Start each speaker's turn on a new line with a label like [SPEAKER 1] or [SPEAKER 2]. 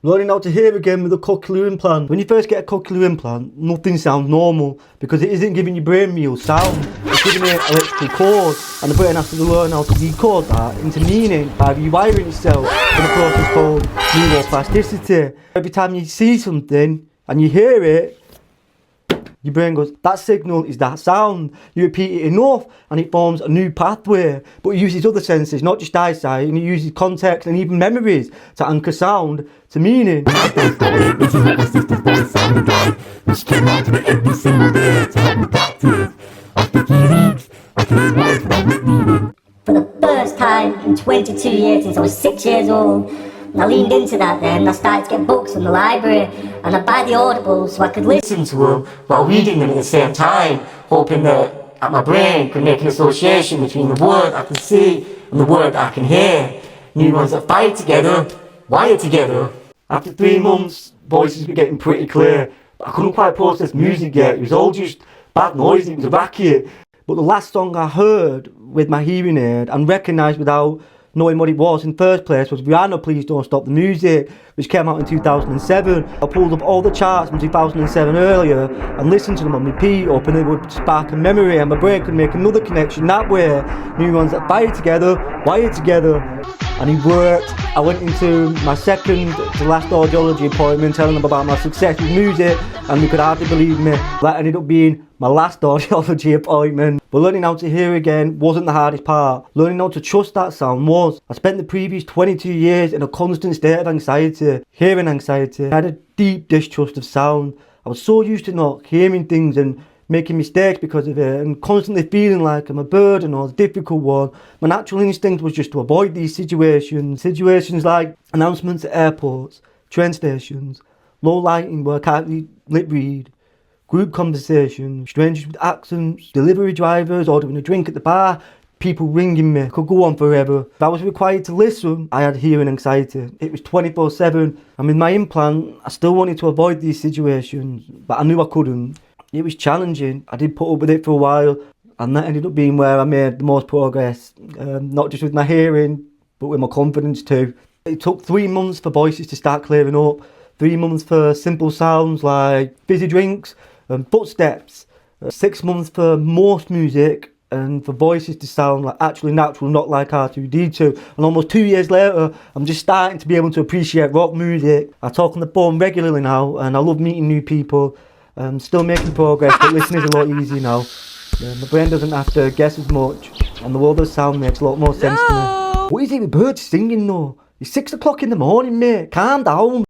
[SPEAKER 1] Learning how to hear again with a cochlear implant. When you first get a cochlear implant, nothing sounds normal because it isn't giving your brain real sound. It's giving it electrical chords, and the brain has to learn how to decode that into meaning by rewiring itself in a process called neuroplasticity. Every time you see something and you hear it, your brain goes, that signal is that sound. You repeat it enough and it forms a new pathway. But it uses other senses, not just eyesight, and it uses context and even memories to anchor sound to meaning.
[SPEAKER 2] This is what my sister's voice sounded like, which came out to me every single day to help me practice. After 3 weeks, I could hear words without lip reading.
[SPEAKER 3] For the first time in 22 years since I was 6 years old, and I leaned into that then. I started to get books from the library and I'd buy the audibles so I could listen to them while reading them at the same time, hoping that my brain could make an association between the word I can see and the word I can hear. Neurons that fire together, wire together.
[SPEAKER 1] After 3 months, voices were getting pretty clear, but I couldn't quite process music yet. It was all just bad noise, it was a racket. But the last song I heard with my hearing aid and recognised without knowing what it was in the first place was Rihanna, Please Don't Stop the Music, which came out in 2007. I pulled up all the charts from 2007 earlier and listened to them on repeat, hoping it would spark a memory and my brain could make another connection that way. Neurons that fire together, wire together. And it worked. I went into my second to last audiology appointment telling them about my success with music, and they could hardly believe me. That ended up being my last audiology appointment. But learning how to hear again wasn't the hardest part. Learning how to trust that sound was. I spent the previous 22 years in a constant state of anxiety, hearing anxiety. I had a deep distrust of sound. I was so used to not hearing things and making mistakes because of it, and constantly feeling like I'm a burden or a difficult one. My natural instinct was just to avoid these situations. Situations like announcements at airports, train stations, low lighting where I can't lip read, group conversations, strangers with accents, delivery drivers ordering a drink at the bar, people ringing me. Could go on forever. If I was required to listen, I had hearing anxiety. It was 24/7, and with my implant, I still wanted to avoid these situations, but I knew I couldn't. It was challenging. I did put up with it for a while, and that ended up being where I made the most progress, not just with my hearing, but with my confidence too. It took 3 months for voices to start clearing up, 3 months for simple sounds like fizzy drinks and footsteps, 6 months for most music, and for voices to sound like actually natural, not like R2D2. And almost 2 years later, I'm just starting to be able to appreciate rock music. I talk on the phone regularly now, and I love meeting new people. Still making progress, but listening is a lot easier now. My brain doesn't have to guess as much, and the world of sound makes a lot more sense to me. What is it with birds singing though? It's 6 o'clock in the morning, mate. Calm down.